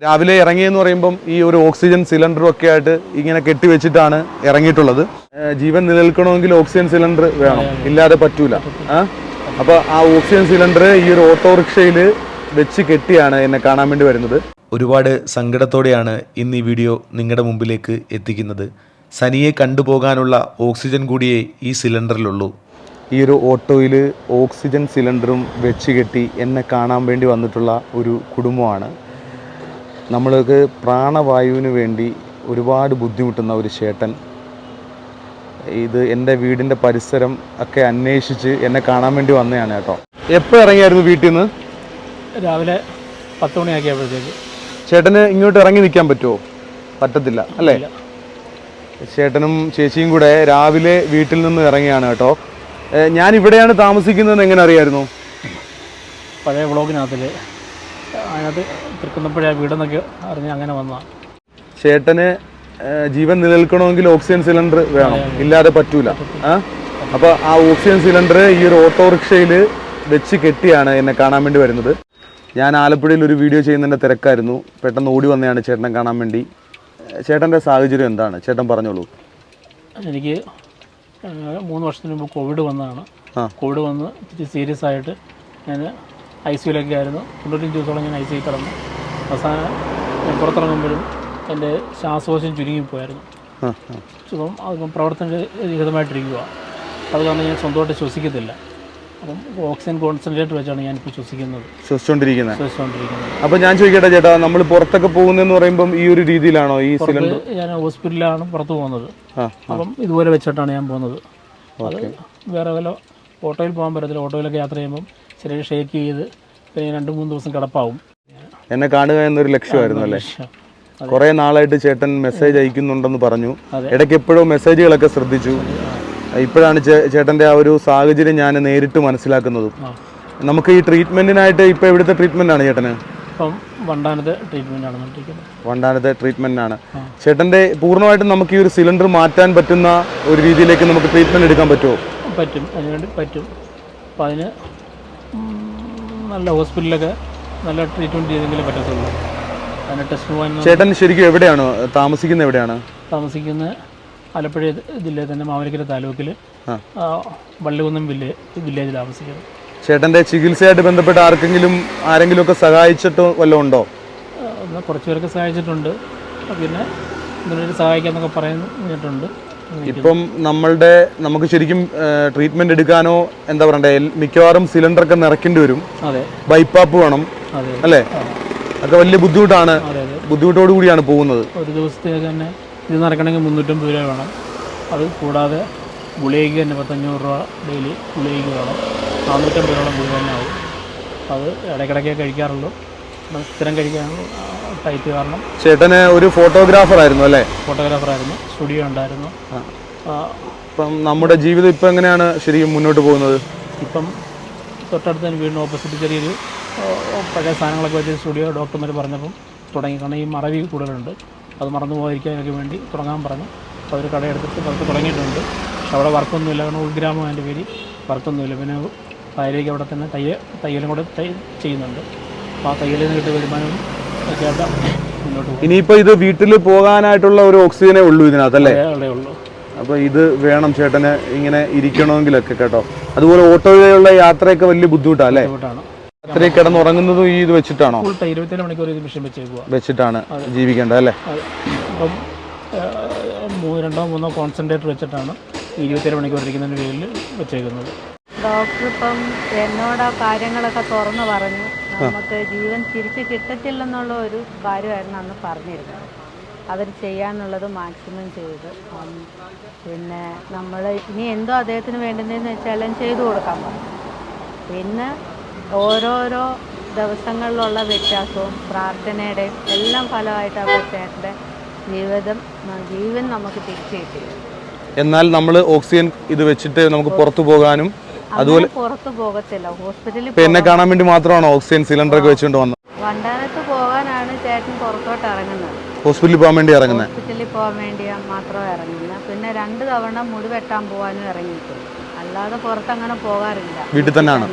രാവിലെ ഇറങ്ങിയെന്ന് പറയുമ്പം ഈ ഒരു ഓക്സിജൻ സിലിണ്ടറും ഒക്കെ ആയിട്ട് ഇങ്ങനെ കെട്ടിവെച്ചിട്ടാണ് ഇറങ്ങിയിട്ടുള്ളത്. ജീവൻ നിലനിൽക്കണമെങ്കിൽ ഓക്സിജൻ സിലിണ്ടർ വേണം, ഇല്ലാതെ പറ്റൂല. അപ്പോൾ ആ ഓക്സിജൻ സിലിണ്ടർ ഈ ഒരു ഓട്ടോറിക്ഷയിൽ വെച്ച് കെട്ടിയാണ് എന്നെ കാണാൻ വേണ്ടി വരുന്നത്. ഒരുപാട് സങ്കടത്തോടെയാണ് ഇന്ന് ഈ വീഡിയോ നിങ്ങളുടെ മുമ്പിലേക്ക് എത്തിക്കുന്നത്. സനിയെ കണ്ടുപോകാനുള്ള ഓക്സിജൻ കൂടിയേ ഈ സിലിണ്ടറിലുള്ളൂ. ഈ ഒരു ഓട്ടോയിൽ ഓക്സിജൻ സിലിണ്ടറും വെച്ച് കെട്ടി എന്നെ കാണാൻ വേണ്ടി വന്നിട്ടുള്ള ഒരു കുടുംബമാണ്. നമ്മൾക്ക് പ്രാണവായുവിന് വേണ്ടി ഒരുപാട് ബുദ്ധിമുട്ടുന്ന ഒരു ചേട്ടൻ ഇത് എൻ്റെ വീടിൻ്റെ പരിസരം ഒക്കെ അന്വേഷിച്ച് എന്നെ കാണാൻ വേണ്ടി വന്നതാണ് കേട്ടോ. എപ്പോൾ ഇറങ്ങിയായിരുന്നു വീട്ടിൽ നിന്ന്? രാവിലെ 10 മണിയാക്കിയപ്പോഴത്തേക്ക്. ചേട്ടന് ഇങ്ങോട്ട് ഇറങ്ങി നിൽക്കാൻ പറ്റുമോ? പറ്റത്തില്ല അല്ലേ? ചേട്ടനും ചേച്ചിയും കൂടെ രാവിലെ വീട്ടിൽ നിന്ന് ഇറങ്ങിയാണ് കേട്ടോ. ഞാൻ ഇവിടെയാണ് താമസിക്കുന്നതെന്ന് എങ്ങനെ അറിയായിരുന്നു? പഴയ വ്ളോഗിനകത്തിൽ അതിനകത്ത് തൃക്കുന്നപ്പോഴേ വീടെന്നൊക്കെ അറിഞ്ഞ് അങ്ങനെ വന്നതാണ്. ചേട്ടന് ജീവൻ നിലനിൽക്കണമെങ്കിൽ ഓക്സിജൻ സിലിണ്ടർ വേണം, ഇല്ലാതെ പറ്റൂല. അപ്പോൾ ആ ഓക്സിജൻ സിലിണ്ടർ ഈ ഒരു ഓട്ടോറിക്ഷയിൽ വെച്ച് കെട്ടിയാണ് എന്നെ കാണാൻ വേണ്ടി വരുന്നത്. ഞാൻ ആലപ്പുഴയിൽ ഒരു വീഡിയോ ചെയ്യുന്നതിൻ്റെ തിരക്കായിരുന്നു. പെട്ടെന്ന് ഓടി വന്നതാണ് ചേട്ടനെ കാണാൻ വേണ്ടി. ചേട്ടൻ്റെ സാഹചര്യം എന്താണ്? ചേട്ടൻ പറഞ്ഞോളൂ. എനിക്ക് 3 വർഷത്തിന് മുമ്പ് കോവിഡ് വന്നതാണ്. കോവിഡ് വന്ന് ഇത്തിരി സീരിയസ് ആയിട്ട് ഞാൻ ICUലൊക്കെ ആയിരുന്നു. 95 ദിവസത്തോളം ഞാൻ ICU കിടന്നു. അവസാനം ഞാൻ പുറത്തിറങ്ങുമ്പോഴും എൻ്റെ ശ്വാസകോശം ചുരുങ്ങിപ്പോയായിരുന്നു. അപ്പം അതിപ്പം പ്രവർത്തനരഹിതമായിട്ടിരിക്കുക. അത് കാരണം ഞാൻ സ്വന്തമായിട്ട് ശ്വസിക്കത്തില്ല. അപ്പം ഓക്സിജൻ കോൺസെൻട്രേറ്റർ വെച്ചാണ് ഞാനിപ്പോൾ ശ്വസിച്ചുകൊണ്ടിരിക്കുന്നത്. അപ്പോൾ ഞാൻ ചോദിക്കട്ടെ ചേട്ടാ, നമ്മൾ പുറത്തൊക്കെ പോകുന്നതെന്ന് പറയുമ്പം ഈ ഒരു രീതിയിലാണോ? ഈ സിലിണ്ടർ ഞാൻ ഹോസ്പിറ്റലിലാണ് പുറത്ത് പോകുന്നത്. അപ്പം ഇതുപോലെ വെച്ചിട്ടാണ് ഞാൻ പോകുന്നത്. അത് വേറെ വല്ല ഓട്ടോയിൽ പോകാൻ പറ്റത്തില്ല. ഓട്ടോയിലൊക്കെ യാത്ര ചെയ്യുമ്പം ശരീരം ഷേക്ക് ചെയ്ത് പിന്നെ 2-3 ദിവസം കിടപ്പാവും. എന്നെ കാണുക എന്നൊരു ലക്ഷ്യമായിരുന്നു അല്ലേ? കുറേ നാളായിട്ട് ചേട്ടൻ മെസ്സേജ് അയക്കുന്നുണ്ടെന്ന് പറഞ്ഞു. ഇടയ്ക്ക് എപ്പോഴും മെസ്സേജുകളൊക്കെ ശ്രദ്ധിച്ചു. ഇപ്പോഴാണ് ചേട്ടൻ്റെ ആ ഒരു സാഹചര്യം ഞാൻ നേരിട്ട് മനസ്സിലാക്കുന്നതും. നമുക്ക് ഈ ട്രീറ്റ്മെൻറ്റിനായിട്ട് ഇപ്പോൾ എവിടുത്തെ ട്രീറ്റ്മെൻറ്റാണ് ചേട്ടന്? ഇപ്പം വണ്ടാനത്തെ ട്രീറ്റ്മെൻറ്റാണ്. ചേട്ടൻ്റെ പൂർണ്ണമായിട്ടും നമുക്ക് ഈ ഒരു സിലിണ്ടർ മാറ്റാൻ പറ്റുന്ന ഒരു രീതിയിലേക്ക് നമുക്ക് ട്രീറ്റ്മെൻറ്റ് എടുക്കാൻ പറ്റുമോ? പറ്റും, അതിനുവേണ്ടി പറ്റും. അപ്പം അതിന് നല്ല ഹോസ്പിറ്റലിലൊക്കെ നല്ല ട്രീറ്റ്മെൻറ്റ് ചെയ്തെങ്കിലേ പറ്റത്തുള്ളൂ. അതിന് ടെസ്റ്റ് പോകാൻ. ചേട്ടൻ ശരിക്കും എവിടെയാണ് താമസിക്കുന്നത്? എവിടെയാണ് താമസിക്കുന്നത്? ആലപ്പുഴ ജില്ലയിൽ തന്നെ മാവേലിക്കര താലൂക്കിൽ വള്ളികുന്നം വില്ലേജിൽ താമസിക്കുന്നത്. ചേട്ടൻ്റെ ചികിത്സയായിട്ട് ബന്ധപ്പെട്ട് ആരെങ്കിലും ഒക്കെ സഹായിച്ചിട്ട് വല്ലതും ഉണ്ടോ? കുറച്ച് പേരൊക്കെ സഹായിച്ചിട്ടുണ്ട്. പിന്നെ ഇതിനൊരു സഹായിക്കാന്നൊക്കെ പറയുന്നിട്ടുണ്ട്. ഇപ്പം നമുക്ക് ശരിക്കും ട്രീറ്റ്മെന്റ് എടുക്കാനോ എന്താ പറയണ്ടേ, മിക്കവാറും സിലിണ്ടറൊക്കെ നിറയ്ക്കേണ്ടി വരും. ബൈപ്പാപ്പ് വേണം അല്ലേ? ഒക്കെ വലിയ ബുദ്ധിമുട്ടാണ്. ബുദ്ധിമുട്ടോടു കൂടിയാണ് പോകുന്നത്. ഒരു ദിവസത്തേക്ക് തന്നെ ഇത് നിറയ്ക്കണമെങ്കിൽ 350 രൂപ വേണം. അത് കൂടാതെ ഗുളികയ്ക്ക് തന്നെ 1500 രൂപ ഡെയിലി ഗുളികയ്ക്ക് വേണം. 450 രൂപയോളം ഗുളിക തന്നെ ആവും. അത് ഇടയ്ക്കിടയ്ക്കേ കഴിക്കാറുള്ളൂ. സ്ഥിരം കഴിക്കാൻ ടൈറ്റ് കാരണം. ചേട്ടന് ഒരു ഫോട്ടോഗ്രാഫർ ആയിരുന്നു അല്ലേ? ഫോട്ടോഗ്രാഫറായിരുന്നു, സ്റ്റുഡിയോ ഉണ്ടായിരുന്നു. ഇപ്പം നമ്മുടെ ജീവിതം ഇപ്പം എങ്ങനെയാണ് ശരിക്കും മുന്നോട്ട് പോകുന്നത്? ഇപ്പം തൊട്ടടുത്ത് തന്നെ വീടിന് ഓപ്പോസിറ്റ് ചെറിയൊരു പഴയ സാധനങ്ങളൊക്കെ വെച്ച് സ്റ്റുഡിയോ ഡോക്ടർമാർ പറഞ്ഞപ്പം തുടങ്ങി. കാരണം ഈ മറവി കൂടുതലുണ്ട്, അത് മറന്നു പോകാതിരിക്കാനൊക്കെ വേണ്ടി തുടങ്ങാൻ പറഞ്ഞു. അപ്പോൾ അവർ കടയെടുത്തിട്ട് പുറത്ത് തുടങ്ങിയിട്ടുണ്ട്. പക്ഷെ അവിടെ വർക്കൊന്നുമില്ല. കാരണം ഉൾഗ്രാമം അതിൻ്റെ പേര് വർക്കൊന്നുമില്ല. പിന്നെ തായിലേക്ക് അവിടെ തന്നെ തയ്യലും കൂടെ ചെയ്യുന്നുണ്ട്. അപ്പോൾ ആ തയ്യലിൽ നിന്ന് കിട്ടിയ വരുമാനം ചേട്ടാ മുന്നോട്ട് പോകും. ഇനിയിപ്പോൾ ഇത് വീട്ടിൽ പോകാനായിട്ടുള്ള ഒരു ഓക്സിജനേ ഉള്ളൂ ഇതിനകത്തല്ലേ? അതേ ഉള്ളൂ. അപ്പോൾ ഇത് വേണം ചേട്ടന് ഇങ്ങനെ ഇരിക്കണമെങ്കിലൊക്കെ കേട്ടോ. അതുപോലെ ഓട്ടോയിലുള്ള യാത്രയൊക്കെ വലിയ ബുദ്ധിമുട്ടാണ്. അത്രയും കിടന്നുറങ്ങുന്നതും ഈ ഇത് വെച്ചിട്ടാണോ? 24 മണിക്കൂർ ഇത് മെഷീൻ വെച്ചിട്ടാണ് ജീവിക്കേണ്ടത് അല്ലേ? അപ്പം 2-3 കോൺസെൻട്രേറ്റർ വെച്ചിട്ടാണ് 27 മണിക്കൂർ ഇരിക്കുന്നതിൻ്റെ പേരിൽ വെച്ചേക്കുന്നത്. ഡോക്ടർ ഇപ്പം എന്നോട് ആ കാര്യങ്ങളൊക്കെ തുറന്നു പറഞ്ഞു. നമുക്ക് ജീവൻ തിരിച്ച് കിട്ടത്തില്ലെന്നുള്ള ഒരു കാര്യമായിരുന്നു അന്ന് പറഞ്ഞിരുന്നത്. അവർ ചെയ്യാനുള്ളത് മാക്സിമം ചെയ്ത്. പിന്നെ നമ്മൾ ഇനി എന്തോ അദ്ദേഹത്തിന് വേണ്ടുന്നതെന്ന് വെച്ചാലും ചെയ്തു കൊടുക്കാൻ പറഞ്ഞു. പിന്നെ ഓരോരോ ദിവസങ്ങളിലുള്ള വ്യത്യാസവും പ്രാർത്ഥനയുടെയും എല്ലാം ഫലമായിട്ട് അവർ ചേട്ടൻ്റെ ജീവൻ നമുക്ക് തിരിച്ചു കിട്ടി. എന്നാൽ നമ്മൾ ഓക്സിജൻ ഇത് വെച്ചിട്ട് നമുക്ക് പുറത്തു പോകാനും അതുപോലെ പുറത്തു പോകത്തില്ല. ഹോസ്പിറ്റലിൽ എന്നെ കാണാൻ വേണ്ടി മാത്രമാണോ ഓക്സിജൻ സിലിണ്ടർ ഒക്കെ വെച്ചുകൊണ്ട് വന്നത്? വണ്ടാനത്ത് പോകാനാണ് ചേട്ടൻ പുറത്തോട്ട് ഇറങ്ങുന്നത്. ഹോസ്പിറ്റലിൽ പോകാൻ വേണ്ടി ഇറങ്ങുന്നത്? ഹോസ്പിറ്റലിൽ പോകാൻ വേണ്ടി മാത്രമേ ഇറങ്ങുന്നത്. പിന്നെ 2 തവണ മുടി വെട്ടാൻ പോകാനും ഇറങ്ങിയിട്ടുണ്ട്. അല്ലാതെ പുറത്തങ്ങനെ പോകാറില്ല. വീട്ടിൽ തന്നെയാണ്.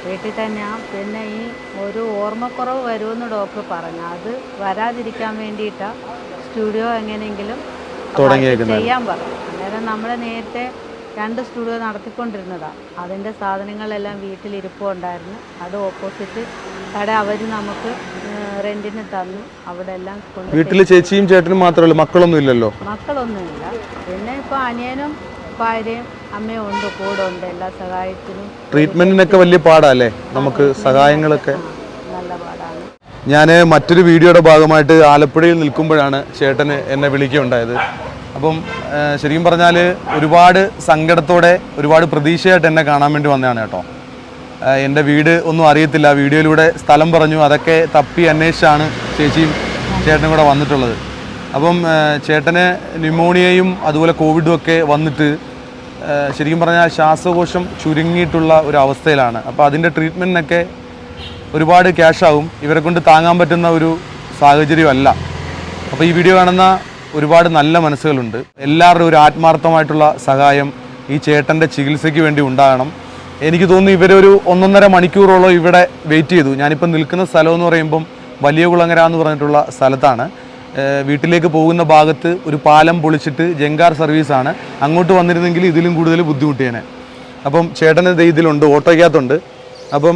വീട്ടിൽ തന്നെയാണ്. പിന്നെ ഈ ഒരു ഓർമ്മക്കുറവ് വരുമെന്ന് ഡോക്ടർ പറഞ്ഞു. അത് വരാതിരിക്കാൻ വേണ്ടിയിട്ടാണ് സ്റ്റുഡിയോ എങ്ങനെയെങ്കിലും ചെയ്യാൻ പറഞ്ഞു. അന്നേരം നമ്മൾ നേരത്തെ 2 സ്റ്റുഡിയോ നടത്തിക്കൊണ്ടിരുന്നതാണ്. അതിൻ്റെ സാധനങ്ങളെല്ലാം വീട്ടിലിരിപ്പുണ്ടായിരുന്നു. അത് ഓപ്പോസിറ്റ് കട അവർ നമുക്ക് റെൻറ്റിന് തന്നു. അവിടെ എല്ലാം വീട്ടിൽ ചേച്ചിയും ചേട്ടനും മാത്രമേ ഉള്ളൂ, മക്കളൊന്നും ഇല്ലല്ലോ? മക്കളൊന്നുമില്ല. പിന്നെ ഇപ്പോൾ അനിയനും ഭാര്യയും അമ്മയും ഉണ്ട്, കൂടെ ഉണ്ട്, എല്ലാ സഹായത്തിനും. ട്രീറ്റ്മെന്റിനൊക്കെ വലിയ പാടല്ലേ നമുക്ക്? സഹായങ്ങളൊക്കെ നല്ല പാടാണ്. ഞാൻ മറ്റൊരു വീഡിയോയുടെ ഭാഗമായിട്ട് ആലപ്പുഴയിൽ നിൽക്കുമ്പോഴാണ് ചേട്ടന് എന്നെ വിളിക്കുകയുണ്ടായത്. അപ്പം ശരിക്കും പറഞ്ഞാൽ ഒരുപാട് സങ്കടത്തോടെ ഒരുപാട് പ്രതീക്ഷയായിട്ട് എന്നെ കാണാൻ വേണ്ടി വന്നതാണ് കേട്ടോ. എൻ്റെ വീട് ഒന്നും അറിയത്തില്ല, വീഡിയോയിലൂടെ സ്ഥലം പറഞ്ഞു, അതൊക്കെ തപ്പി അന്വേഷിച്ചാണ് ചേച്ചിയും ചേട്ടനും കൂടെ വന്നിട്ടുള്ളത്. അപ്പം ചേട്ടന് ന്യൂമോണിയയും അതുപോലെ കോവിഡും ഒക്കെ വന്നിട്ട് ശരിക്കും പറഞ്ഞാൽ ശ്വാസകോശം ചുരുങ്ങിയിട്ടുള്ള ഒരു അവസ്ഥയിലാണ്. അപ്പോൾ അതിൻ്റെ ട്രീറ്റ്മെൻറ്റിനൊക്കെ ഒരുപാട് ക്യാഷാവും, ഇവരെ കൊണ്ട് താങ്ങാൻ പറ്റുന്ന ഒരു സാഹചര്യമല്ല. അപ്പോൾ ഈ വീഡിയോ കാണുന്ന ഒരുപാട് നല്ല മനസ്സുകളുണ്ട്. എല്ലാവരുടെയും ഒരു ആത്മാർത്ഥമായിട്ടുള്ള സഹായം ഈ ചേട്ടൻ്റെ ചികിത്സയ്ക്ക് വേണ്ടി ഉണ്ടാകണം. എനിക്ക് തോന്നുന്നു ഇവരൊരു 1.5 മണിക്കൂറോളം ഇവിടെ വെയിറ്റ് ചെയ്തു. ഞാനിപ്പോൾ നിൽക്കുന്ന സ്ഥലം എന്ന് പറയുമ്പം വലിയ കുളങ്ങര എന്ന് പറഞ്ഞിട്ടുള്ള സ്ഥലത്താണ്. വീട്ടിലേക്ക് പോകുന്ന ഭാഗത്ത് ഒരു പാലം പൊളിച്ചിട്ട് ജങ്കാർ സർവീസാണ്. അങ്ങോട്ട് വന്നിരുന്നെങ്കിൽ ഇതിലും കൂടുതൽ ബുദ്ധിമുട്ടിയേനെ. അപ്പം ചേട്ടന് ഇതിലുണ്ട്, ഓട്ടോയ്ക്കകത്തുണ്ട്. അപ്പം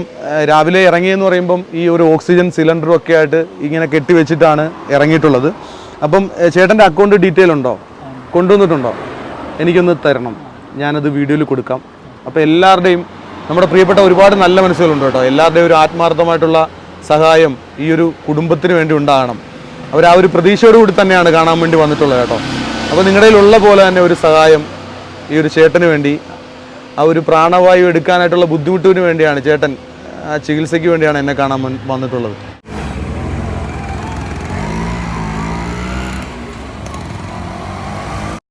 രാവിലെ ഇറങ്ങിയെന്ന് പറയുമ്പം ഈ ഒരു ഓക്സിജൻ സിലിണ്ടറും ഒക്കെ ആയിട്ട് ഇങ്ങനെ കെട്ടിവെച്ചിട്ടാണ് ഇറങ്ങിയിട്ടുള്ളത്. അപ്പം ചേട്ടൻ്റെ അക്കൗണ്ട് ഡീറ്റെയിൽ ഉണ്ടോ? കൊണ്ടുവന്നിട്ടുണ്ടോ? എനിക്കൊന്ന് തരണം, ഞാനത് വീഡിയോയിൽ കൊടുക്കാം. അപ്പോൾ എല്ലാവരുടെയും, നമ്മുടെ പ്രിയപ്പെട്ട ഒരുപാട് നല്ല മനസ്സുകളുണ്ട് കേട്ടോ. എല്ലാവരുടെയും ഒരു ആത്മാർത്ഥമായിട്ടുള്ള സഹായം ഈ ഒരു കുടുംബത്തിന് വേണ്ടി ഉണ്ടാകണം. അവർ ആ ഒരു പ്രതീക്ഷയോടുകൂടി തന്നെയാണ് കാണാൻ വേണ്ടി വന്നിട്ടുള്ളത് കേട്ടോ. അപ്പോൾ നിങ്ങളുടെ കയ്യിലുള്ള പോലെ തന്നെ ഒരു സഹായം ഈ ഒരു ചേട്ടന് വേണ്ടി, ആ ഒരു പ്രാണവായു എടുക്കാനായിട്ടുള്ള ബുദ്ധിമുട്ടിന് വേണ്ടിയാണ് ചേട്ടൻ, ആ ചികിത്സയ്ക്ക് വേണ്ടിയാണ് എന്നെ കാണാൻ വന്നിട്ടുള്ളത്.